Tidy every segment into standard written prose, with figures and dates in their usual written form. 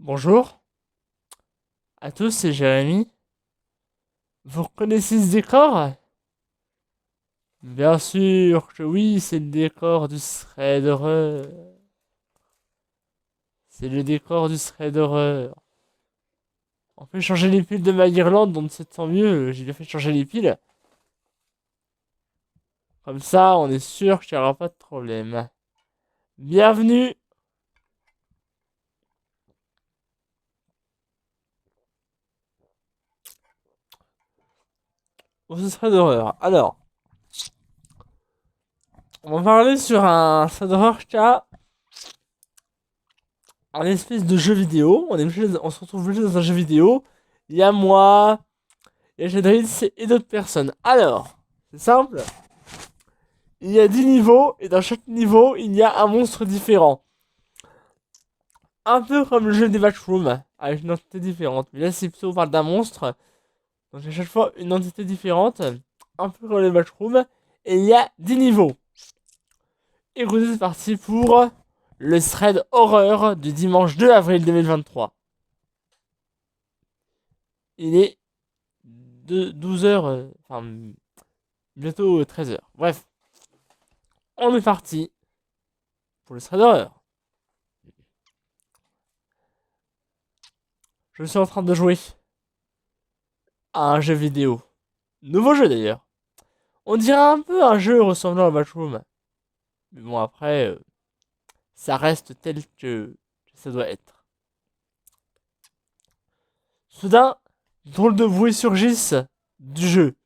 Bonjour à tous, c'est Jérémy. Vous reconnaissez ce décor? Bien sûr que oui, c'est le décor du thread d'horreur. C'est le décor du thread d'horreur. On peut changer les piles de ma guirlande, donc c'est tant mieux. J'ai bien fait changer les piles. Comme ça, on est sûr qu'il n'y aura pas de problème. Bienvenue au thread d'horreur. Alors, on va parler sur un thread d'horreur qui a un espèce de jeu vidéo. On se retrouve dans un jeu vidéo. Il y a moi, il y a Jadris et d'autres personnes. Alors, c'est simple. Il y a 10 niveaux, et dans chaque niveau, il y a un monstre différent. Un peu comme le jeu des Backrooms, avec une entité différente. Mais là, c'est plutôt on parle d'un monstre. Donc à chaque fois, une entité différente. Un peu comme les Backrooms. Et il y a 10 niveaux. Écoutez, c'est parti pour le thread horreur du dimanche 2 avril 2023. Il est de 12h, enfin, bientôt 13h. Bref, on est parti pour le thread horreur. Je suis en train de jouer à un jeu vidéo. Nouveau jeu d'ailleurs. On dirait un peu un jeu ressemblant à Backroom. Mais bon, après, ça reste tel que ça doit être. Soudain, drôle de bruit surgissent du jeu.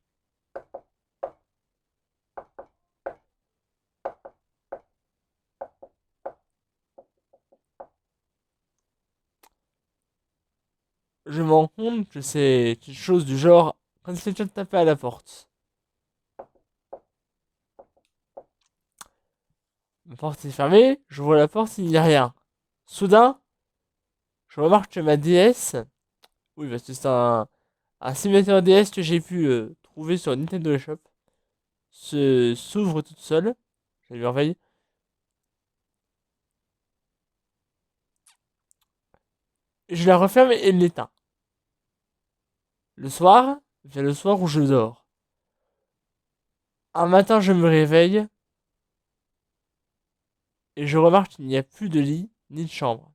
Je me rends compte que c'est quelque chose du genre quand quelqu'un tapait à la porte. La porte est fermée, j'ouvre la porte, il n'y a rien. Soudain, je remarque que ma DS, oui, parce que c'est un simulateur DS que j'ai pu trouver sur Nintendo eShop, s'ouvre toute seule. Je merveille. Je la referme et elle l'éteint. Le soir, vient le soir où je dors. Un matin, je me réveille et je remarque qu'il n'y a plus de lit ni de chambre.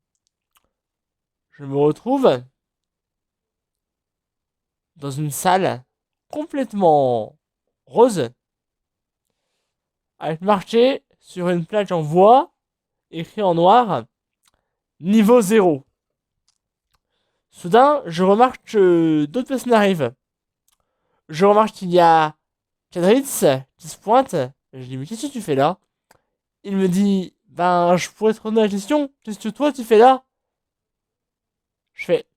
Je me retrouve dans une salle complètement rose, avec marqué sur une plaque en bois, écrit en noir, niveau 0. Soudain, je remarque que d'autres personnes arrivent. Je remarque qu'il y a Kadritz qui se pointe. Je dis, mais qu'est-ce que tu fais là? Il me dit, ben, je pourrais te répondre à la question. Qu'est-ce que toi tu fais là? Je fais,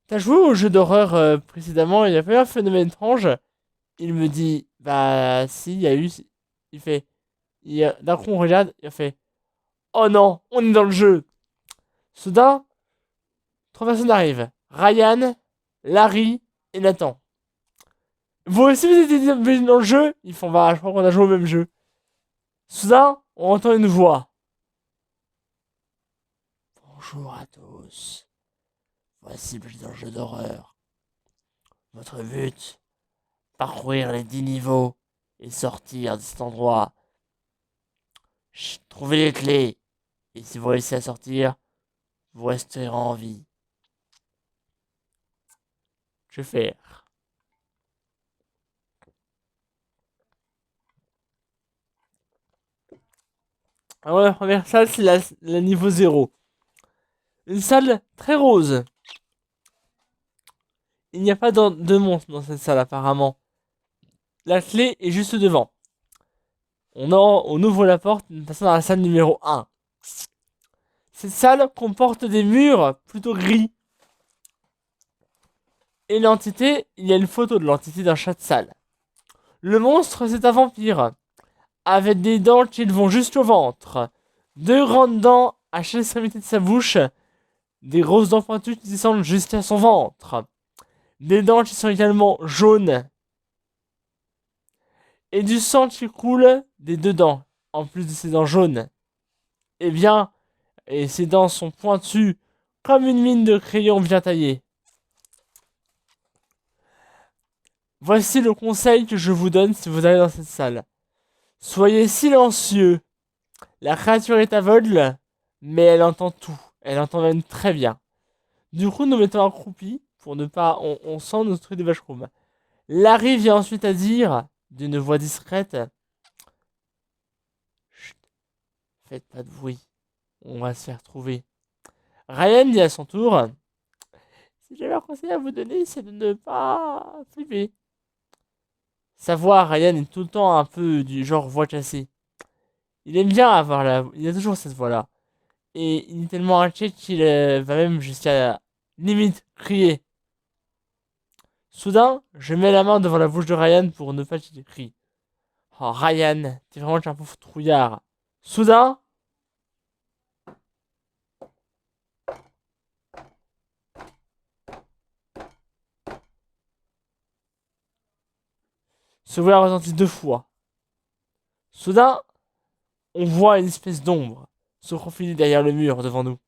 t'as joué au jeu d'horreur précédemment, il y a pas eu un phénomène étrange. Il me dit, bah si, il y a eu. Il fait, d'un coup on regarde, il a fait, oh non, on est dans le jeu. Soudain, trois personnes arrivent. Ryan, Larry et Nathan. Vous aussi vous étiez dans le jeu? Ils font, bah je crois qu'on a joué au même jeu. Soudain, on entend une voix. Bonjour à tous. Voici plus d'un jeu d'horreur. Votre but, parcourir les 10 niveaux et sortir de cet endroit. Trouvez les clés. Et si vous réussissez à sortir, vous resterez en vie. Je vais faire. Alors la première salle, c'est la niveau 0. Une salle très rose. Il n'y a pas de monstre dans cette salle apparemment. La clé est juste devant. On ouvre la porte, nous passons dans la salle numéro 1. Cette salle comporte des murs plutôt gris. Et l'entité, il y a une photo de l'entité dans chaque salle. Le monstre, c'est un vampire, avec des dents qui vont jusqu'au ventre. Deux grandes dents à chaque extrémité de sa bouche. Des grosses dents pointues qui descendent jusqu'à son ventre. Des dents qui sont également jaunes. Et du sang qui coule des deux dents, en plus de ses dents jaunes. Eh bien, et ses dents sont pointues comme une mine de crayon bien taillée. Voici le conseil que je vous donne si vous allez dans cette salle. Soyez silencieux. La créature est aveugle, mais elle entend tout. Elle entend même très bien. Du coup, nous mettons accroupis pour ne pas... On sent notre truc de vache-room. Larry vient ensuite à dire, d'une voix discrète, chut, faites pas de bruit. On va se faire trouver. Ryan dit à son tour, si j'avais un conseil à vous donner, c'est de ne pas flipper. Sa voix, Ryan, est tout le temps un peu du genre voix cassée. Il aime bien avoir la... Il a toujours cette voix-là. Et il est tellement inquiet qu'il va même jusqu'à limite crier. Soudain, je mets la main devant la bouche de Ryan pour ne pas qu'il crie. Oh Ryan, t'es vraiment un pauvre trouillard. Soudain, ce bruit a retenti 2 fois. Soudain, on voit une espèce d'ombre se profiler derrière le mur devant nous.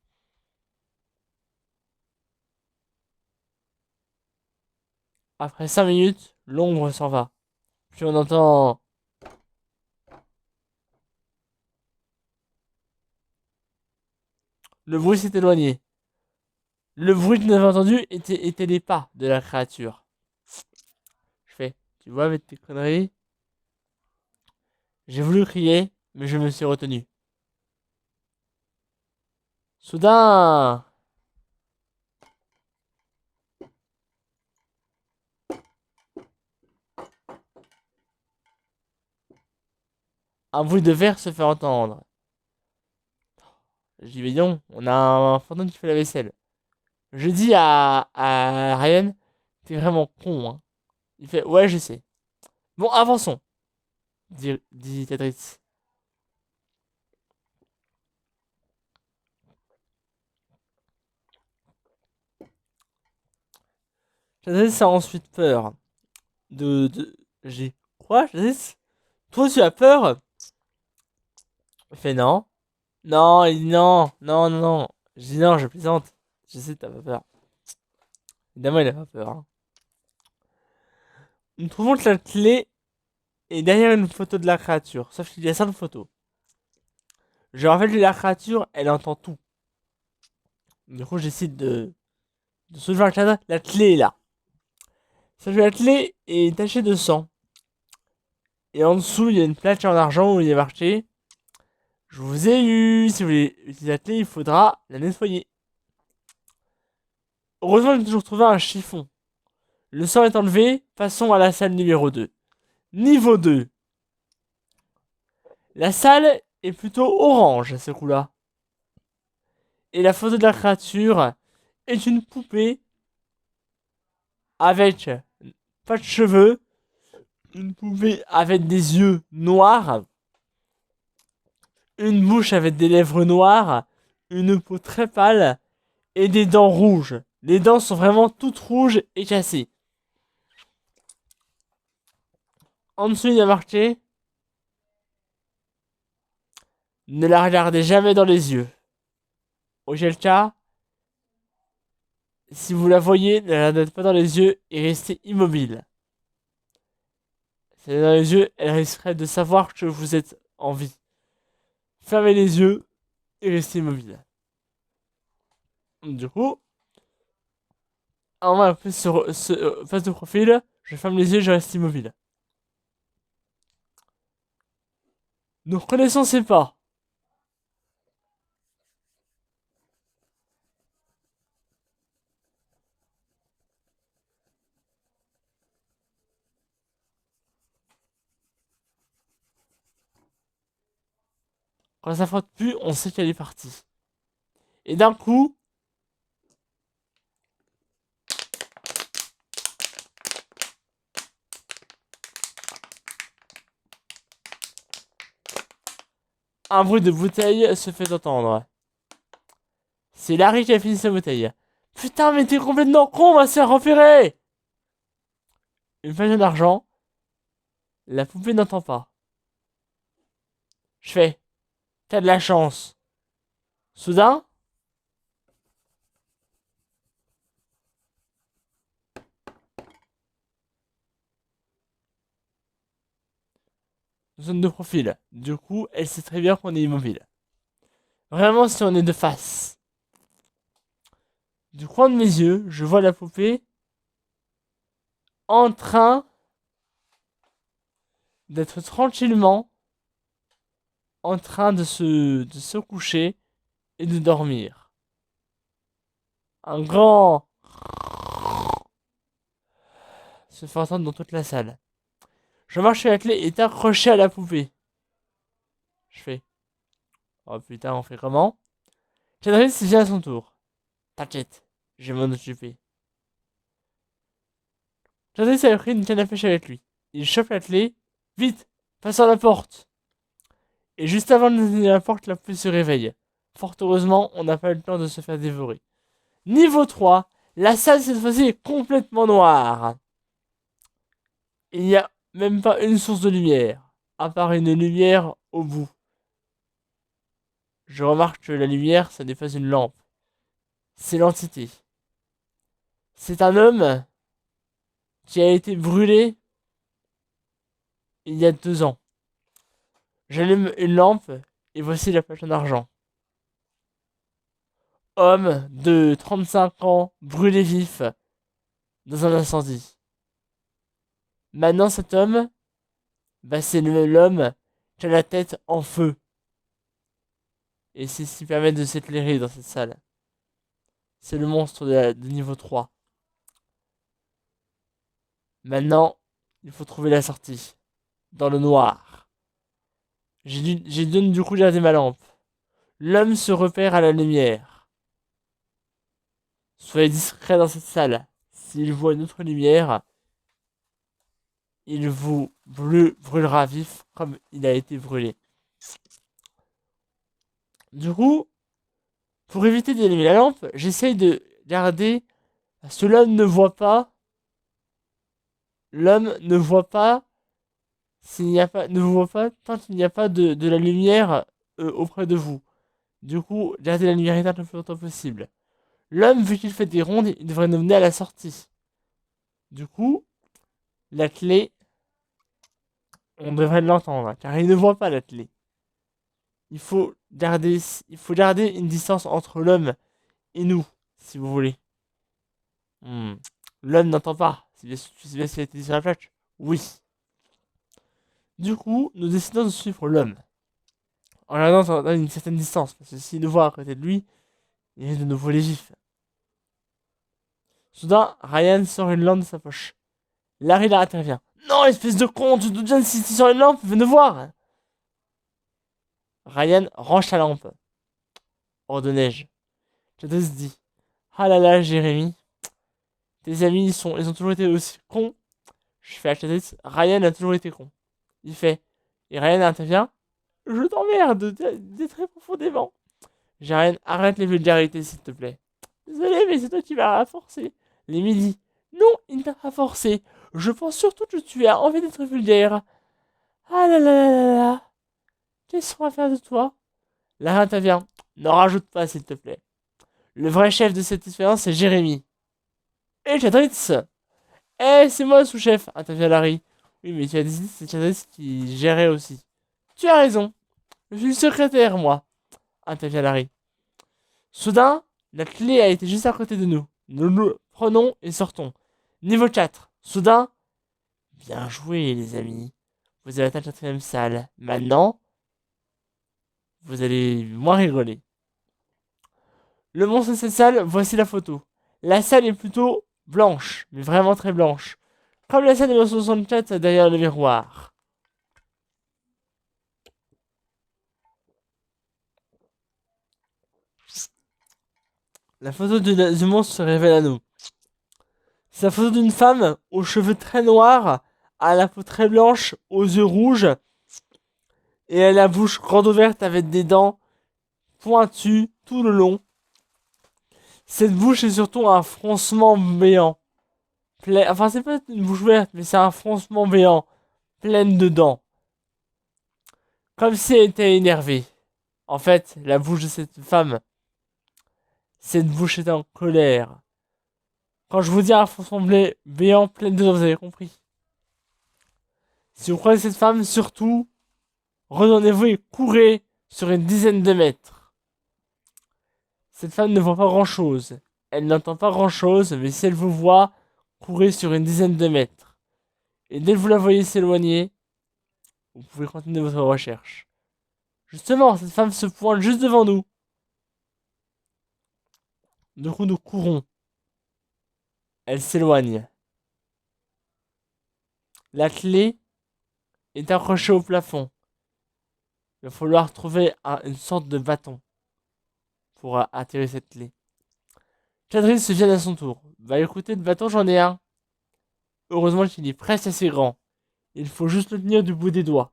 Après 5 minutes, l'ombre s'en va. Puis on entend... Le bruit s'est éloigné. Le bruit que nous avons entendu était les pas de la créature. Je fais, tu vois avec tes conneries, j'ai voulu crier, mais je me suis retenu. Soudain, un bruit de verre se fait entendre. Je dis, mais non, on a un fantôme qui fait la vaisselle. Je dis à Ryan, t'es vraiment con, hein. Il fait, ouais, je sais. Bon, avançons, dit Tetris. Tetris a ensuite peur J'ai... Quoi, Tetris? Toi, tu as peur? Il fait non. Non, il dit non, non, non, non. Je dis non, je plaisante. Je sais que t'as pas peur. Évidemment, il a pas peur, hein. Nous trouvons que la clé est derrière une photo de la créature. Sauf qu'il y a 5 photos. Je rappelle que la créature, elle entend tout. Du coup, j'essaie de soulever un cadre. La clé est là. Sauf que la clé est tachée de sang. Et en dessous, il y a une plaque en argent où il est marqué: je vous ai eu. Si vous voulez utiliser la clé, il faudra la nettoyer. Heureusement, j'ai toujours trouvé un chiffon. Le sang est enlevé. Passons à la salle numéro 2. Niveau 2. La salle est plutôt orange à ce coup-là. Et la photo de la créature est une poupée avec pas de cheveux, une poupée avec des yeux noirs, une bouche avec des lèvres noires, une peau très pâle et des dents rouges. Les dents sont vraiment toutes rouges et cassées. En dessous, il y a marqué: ne la regardez jamais dans les yeux. Auquel cas, si vous la voyez, ne la regardez pas dans les yeux et restez immobile. Si elle est dans les yeux, elle risquerait de savoir que vous êtes en vie. Fermez les yeux et restez immobile. Du coup, en ma face de profil, je ferme les yeux et je reste immobile. Nous reconnaissons ces pas. Quand ça frotte plus, on sait qu'elle est partie. Et d'un coup, un bruit de bouteille se fait entendre. C'est Larry qui a fini sa bouteille. Putain, mais t'es complètement con, on va se faire repérer! Une feuille d'argent. La poupée n'entend pas. Je fais, t'as de la chance. Soudain, zone de profil. Du coup, elle sait très bien qu'on est immobile. Vraiment, si on est de face. Du coin de mes yeux, je vois la poupée en train d'être tranquillement en train de se coucher et de dormir. Un grand se fait entendre dans toute la salle. Je marche sur la clé et est accroché à la poupée. Je fais. Oh putain, on fait comment? Cadris vient à son tour. T'inquiète, je vais m'en occuper. Cadris a pris une canne à pêche avec lui. Il chope la clé. Vite, passe à la porte. Et juste avant de donner la porte, la poupée se réveille. Fort heureusement, on n'a pas eu le temps de se faire dévorer. Niveau 3, la salle cette fois-ci est complètement noire. Il n'y a même pas une source de lumière, à part une lumière au bout. Je remarque que la lumière, ça n'est pas une lampe. C'est l'entité. C'est un homme qui a été brûlé il y a 2 ans. J'allume une lampe et voici la plaque en argent. Homme de 35 ans, brûlé vif dans un incendie. Maintenant cet homme, bah c'est l'homme qui a la tête en feu. Et c'est ce qui permet de s'éclairer dans cette salle. C'est le monstre de niveau 3. Maintenant, il faut trouver la sortie. Dans le noir. J'ai dû du coup garder ma lampe. L'homme se repère à la lumière. Soyez discret dans cette salle. S'il voit une autre lumière, il vous brûlera vif comme il a été brûlé. Du coup, pour éviter d'allumer la lampe, j'essaye de garder... Parce que l'homme ne voit pas. L'homme ne voit pas s'il n'y a pas, ne vous voit pas tant qu'il n'y a pas de la lumière auprès de vous. Du coup, gardez la lumière éteinte le plus longtemps possible. L'homme, vu qu'il fait des rondes, il devrait nous mener à la sortie. Du coup, la clé, on devrait l'entendre, car il ne voit pas la clé. Il faut garder une distance entre l'homme et nous, si vous voulez. L'homme n'entend pas. C'est bien ce qui a été dit sur la plaque. Oui. Du coup, nous décidons de suivre l'homme. En gardant une certaine distance, parce que s'il nous voit à côté de lui, il risque de nous voler vif. Soudain, Ryan sort une lampe de sa poche. Larry la intervient. Non, espèce de con, tu te doutes bien si tu sors une lampe, viens nous voir. Ryan range la lampe. Hors de neige. Chadris dit. Ah là là, Jérémy. Tes amis, ils ont toujours été aussi cons. Je fais à Chadris. Ryan a toujours été con. Il fait. Et Ryan intervient. Je t'emmerde, très profondément. Ryan, arrête les vulgarités, s'il te plaît. Désolé, mais c'est toi qui m'as forcé. Lémi dit. Non, il ne t'a pas forcé. Je pense surtout que tu as envie d'être vulgaire. Ah là là là là là. Qu'est-ce qu'on va faire de toi? Lara intervient. N'en rajoute pas, s'il te plaît. Le vrai chef de cette expérience, c'est Jérémy. Et Chadritz. Eh, c'est moi le sous-chef, intervient Larry. Oui, mais tu as décidé que c'est Chadritz qui gérait aussi. Tu as raison. Je suis le secrétaire, moi, intervient Larry. Soudain, la clé a été juste à côté de nous. Nous le prenons et sortons. Niveau 4. Soudain. Bien joué, les amis. Vous avez atteint la 4ème salle. Maintenant, vous allez moins rigoler. Le monstre de cette salle, voici la photo. La salle est plutôt blanche, mais vraiment très blanche. Comme la salle de 1964 derrière le miroir. La photo du monstre se révèle à nous. C'est la photo d'une femme aux cheveux très noirs, à la peau très blanche, aux yeux rouges, et à la bouche grande ouverte avec des dents pointues tout le long. Cette bouche est surtout un froncement béant. Enfin, c'est pas une bouche ouverte, mais c'est un froncement béant, pleine de dents. Comme si elle était énervée. En fait, la bouche de cette bouche est en colère. Quand je vous dis un froncement béant, pleine de dents, vous avez compris. Si vous croisez cette femme, surtout, Retournez-vous et courez sur une dizaine de mètres. Cette femme ne voit pas grand-chose. Elle n'entend pas grand-chose, mais si elle vous voit, courez sur une dizaine de mètres. Et dès que vous la voyez s'éloigner, vous pouvez continuer votre recherche. Justement, cette femme se pointe juste devant nous. Du coup, nous courons. Elle s'éloigne. La clé est accrochée au plafond. Il va falloir trouver une sorte de bâton pour attirer cette clé. Chadris se vient à son tour. Bah écoutez, le bâton, j'en ai un. Heureusement qu'il est presque assez grand. Il faut juste le tenir du bout des doigts.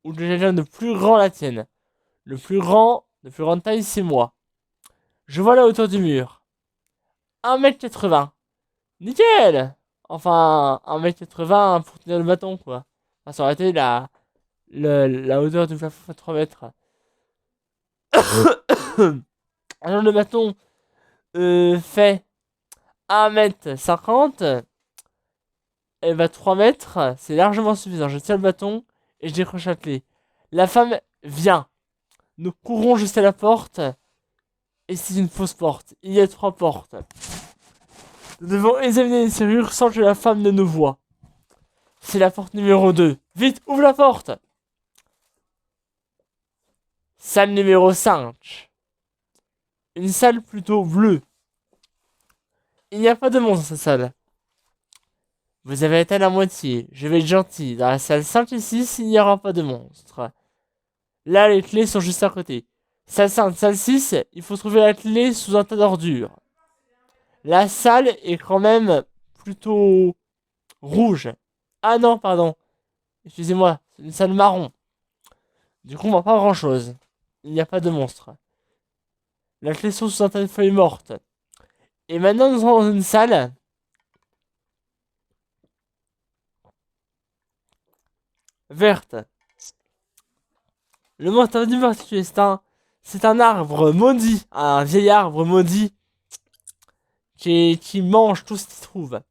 Ou de quelqu'un de plus grand la tienne. Le plus grand, de plus grande taille, c'est moi. Je vois la hauteur du mur. 1m80. Nickel! Enfin, 1m80 pour tenir le bâton, quoi. Enfin, ça aurait été la hauteur du plafond à 3 mètres. Alors, le bâton fait 1m50. Et bah, 3 mètres, c'est largement suffisant. Je tiens le bâton et je décroche la clé. La femme vient. Nous courons jusqu'à la porte. Et c'est une fausse porte. Il y a 3 portes. Nous devons examiner les serrures sans que la femme ne nous voie. C'est la porte numéro 2. Vite, ouvre la porte! Salle numéro 5. Une salle plutôt bleue. Il n'y a pas de monstre dans cette salle. Vous avez été à la moitié. Je vais être gentil. Dans la salle 5 et 6, il n'y aura pas de monstre. Là, les clés sont juste à côté. Salle 5, salle 6, il faut trouver la clé sous un tas d'ordures. La salle est quand même plutôt rouge. Ah non, pardon. Excusez-moi, c'est une salle marron. Du coup, on voit pas grand chose. Il n'y a pas de monstre. La clé sont sous un tas de feuilles mortes. Et maintenant, nous sommes dans une salle verte. Le monstre du particulier, c'est un arbre maudit. Un vieil arbre maudit qui mange tout ce qu'il trouve.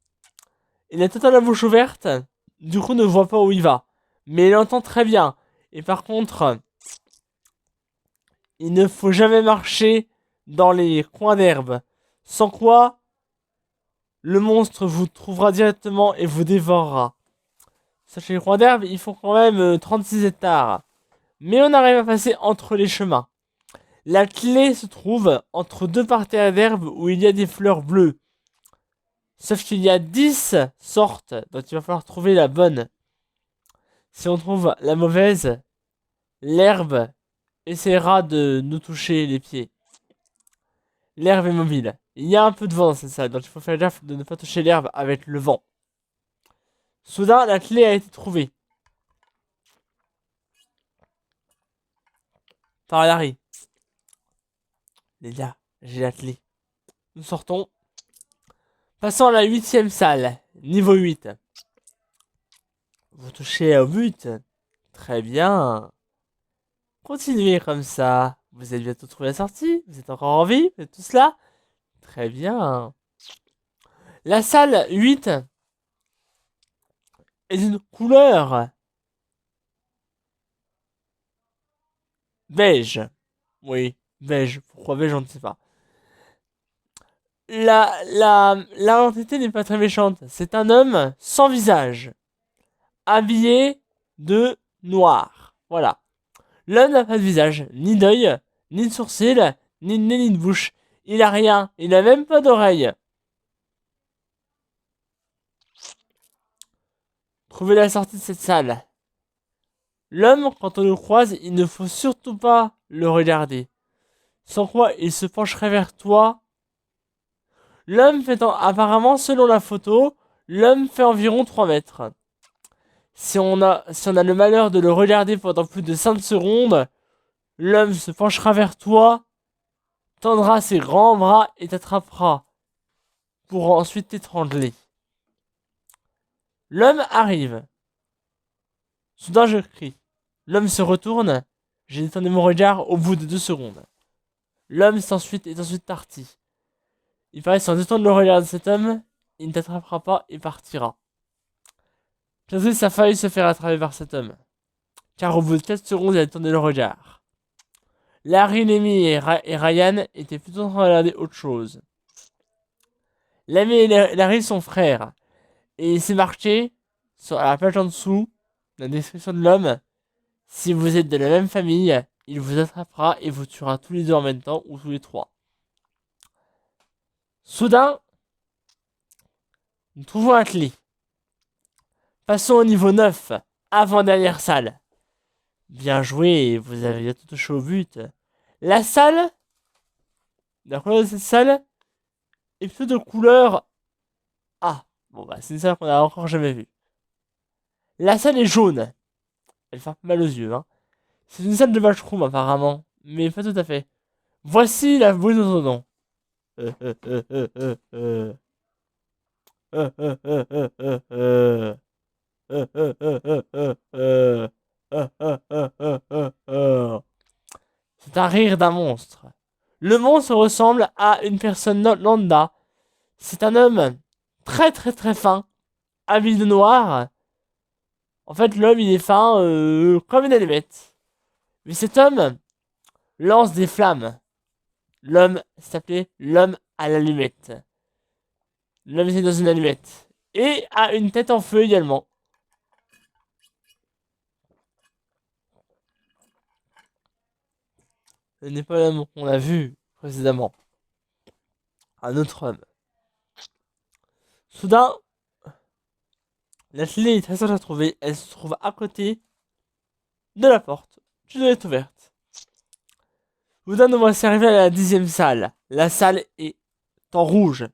Il a totalement la bouche ouverte. Du coup, ne voit pas où il va. Mais il entend très bien. Et par contre, il ne faut jamais marcher dans les coins d'herbe. Sans quoi, le monstre vous trouvera directement et vous dévorera. Sachez les coins d'herbe, ils font quand même 36 hectares. Mais on arrive à passer entre les chemins. La clé se trouve entre 2 parterres d'herbe où il y a des fleurs bleues. Sauf qu'il y a 10 sortes, donc il va falloir trouver la bonne. Si on trouve la mauvaise, l'herbe essaiera de nous toucher les pieds. L'herbe est mobile. Il y a un peu de vent dans cette salle, donc il faut faire gaffe de ne pas toucher l'herbe avec le vent. Soudain, la clé a été trouvée. Par Larry. Les gars, j'ai la clé. Nous sortons. Passons à la 8e salle, niveau 8. Vous touchez au but. Très bien. Continuez comme ça. Vous avez bientôt trouvé la sortie. Vous êtes encore en vie. Vous êtes tous là. Très bien. La salle 8 est d'une couleur beige. Oui, beige. Pourquoi beige, on ne sait pas. L'entité n'est pas très méchante. C'est un homme sans visage. Habillé de noir. Voilà. L'homme n'a pas de visage, ni d'œil, ni de sourcils, ni de nez, ni de bouche. Il a rien. Il n'a même pas d'oreille. Trouvez la sortie de cette salle. L'homme, quand on le croise, il ne faut surtout pas le regarder. Sans quoi, il se pencherait vers toi. L'homme fait apparemment, selon la photo, l'homme fait environ 3 mètres. Si on a le malheur de le regarder pendant plus de 5 secondes, l'homme se penchera vers toi, tendra ses grands bras et t'attrapera pour ensuite t'étrangler. L'homme arrive. Soudain je crie. L'homme se retourne. J'ai détourné mon regard au bout de 2 secondes. L'homme est ensuite parti. Il paraît que si on détourne le regard de cet homme, il ne t'attrapera pas et partira. Chadris a failli se faire attraper par cet homme. car au bout de 4 secondes, elle a tourné le regard. Larry, Lemmy et Ryan étaient plutôt en train de regarder autre chose. Lemmy et Larry sont frères, et il s'est marqué sur la page en dessous, la description de l'homme. Si vous êtes de la même famille, il vous attrapera et vous tuera tous les deux en même temps ou tous les trois. Soudain, nous trouvons un clé. Passons au niveau 9, avant-dernière salle. Bien joué, vous avez bien tout touché au but. La salle, la couleur de cette salle est plutôt de couleur... Ah, bon bah c'est une salle qu'on a encore jamais vue. La salle est jaune. Elle fait mal aux yeux, hein. C'est une salle de matchroom apparemment, mais pas tout à fait. Voici la bruit de son nom. Euh, euh, euh, euh, euh, euh. Euh, euh, euh, euh, euh, euh. C'est un rire d'un monstre. Le monstre ressemble à une personne lambda. C'est un homme très très très fin, habillé de noir. En fait, l'homme il est fin comme une allumette. Mais cet homme lance des flammes. L'homme s'appelait l'homme à l'allumette. L'homme est dans une allumette. Et a une tête en feu également. Ce n'est pas l'homme qu'on a vu précédemment. Un autre homme. Soudain, la clé est très simple à trouver. Elle se trouve à côté de la porte. Tu dois être ouverte. Soudain, nous voici arriver à la 10e salle. La salle est en rouge.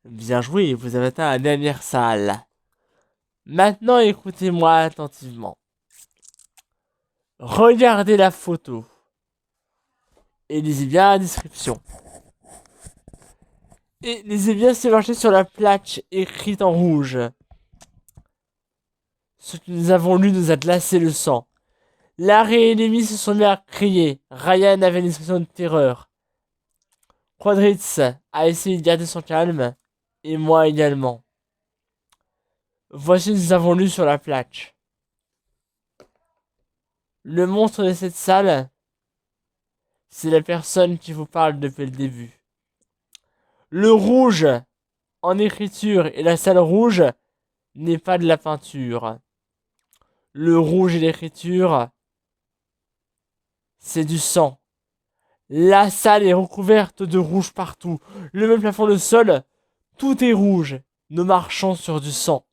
Bien joué, vous avez atteint la dernière salle. Maintenant, écoutez-moi attentivement. Regardez la photo. Et lisez bien la description. Et lisez bien ce qui est marqué sur la plaque écrite en rouge. Ce que nous avons lu nous a glacé le sang. Larry et Lemmy se sont mis à crier. Ryan avait une expression de terreur. Quadritz a essayé de garder son calme. Et moi également. Voici ce que nous avons lu sur la plaque. Le monstre de cette salle, c'est la personne qui vous parle depuis le début. Le rouge en écriture et la salle rouge n'est pas de la peinture. Le rouge et l'écriture, c'est du sang. La salle est recouverte de rouge partout. Le même plafond, le sol, tout est rouge. Nous marchons sur du sang.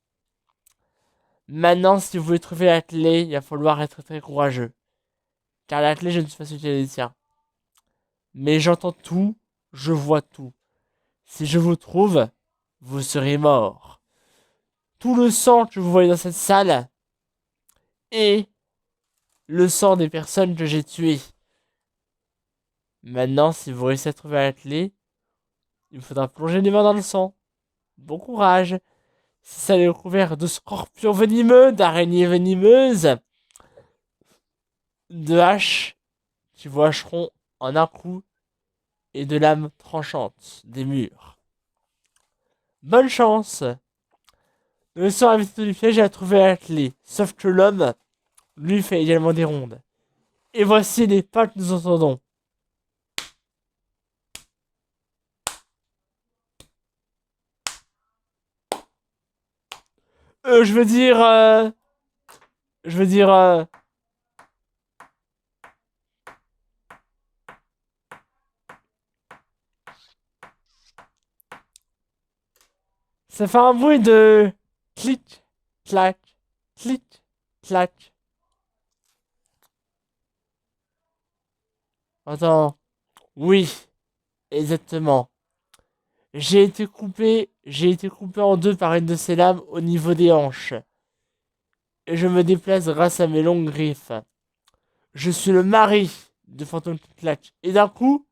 Maintenant, si vous voulez trouver la clé, il va falloir être très courageux. Car la clé, je ne suis pas celui qui la détient. Mais j'entends tout, je vois tout. Si je vous trouve, vous serez mort. Tout le sang que vous voyez dans cette salle est le sang des personnes que j'ai tuées. Maintenant, si vous réussissez à trouver la clé, il me faudra plonger les mains dans le sang. Bon courage. Si ça est recouvert de scorpions venimeux, d'araignées venimeuses, de haches qui vous hacheront en un coup et de lames tranchantes des murs. Bonne chance. Nous laissons inviter du piège à trouver la clé, sauf que l'homme, lui, fait également des rondes. Et voici les pas que nous entendons. Je veux dire... Je veux dire... Ça fait un bruit de... Clic, clac, clic, clac. Attends. Oui, exactement. J'ai été coupé en deux par une de ces lames au niveau des hanches. Et je me déplace grâce à mes longues griffes. Je suis le mari de Fantôme Clic-Clac. Et d'un coup,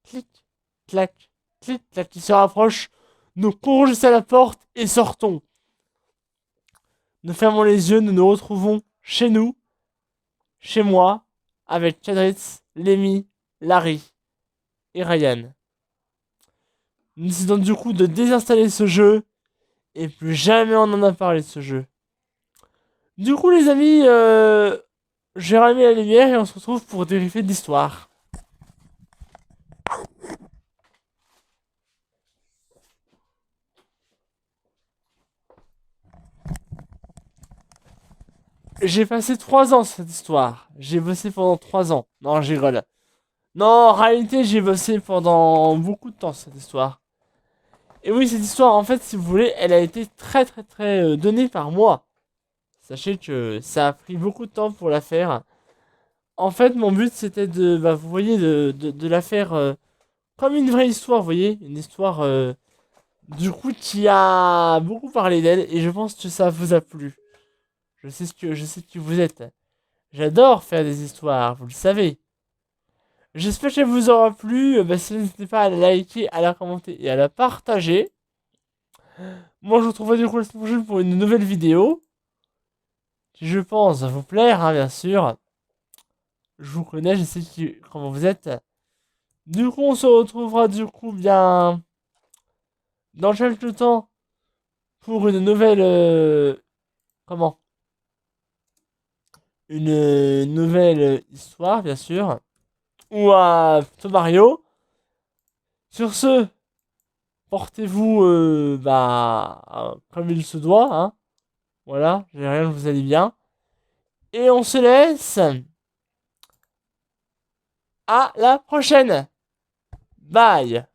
clic, clac, clic, clac, qui se rapproche. Nous courons jusqu'à la porte et sortons. Nous fermons les yeux, nous nous retrouvons chez nous, chez moi, avec Chadritz, Lemmy, Larry et Ryan. Nous décidons du coup de désinstaller ce jeu Et plus jamais on en a parlé de ce jeu. Du coup, les amis, j'ai rallumé la lumière et on se retrouve pour débriefer de l'histoire. J'ai passé 3 ans sur cette histoire. J'ai bossé pendant 3 ans. Non, j'ai rigole. Non, en réalité, j'ai bossé pendant beaucoup de temps sur cette histoire. Et oui, cette histoire, en fait, si vous voulez, elle a été très très très donnée par moi. Sachez que ça a pris beaucoup de temps pour la faire. En fait, mon but, c'était de, bah, vous voyez, de la faire comme une vraie histoire, vous voyez. Une histoire, du coup, qui a beaucoup parlé d'elle. Et je pense que ça vous a plu. Je sais qui vous êtes. J'adore faire des histoires, vous le savez. J'espère que ça vous aura plu. Bah, si n'hésitez pas à la liker, à la commenter et à la partager. Moi, je vous retrouverai du coup la semaine prochaine pour une nouvelle vidéo. Qui, je pense, va vous plaire, hein, bien sûr. Je vous connais, je sais comment vous êtes. Du coup, on se retrouvera du coup bien dans quelques temps pour une nouvelle... comment? Une nouvelle histoire, bien sûr. Ou à plutôt Mario. Sur ce, portez-vous bah, comme il se doit, hein. Voilà, j'ai rien, vous allez bien. Et on se laisse. À la prochaine. Bye.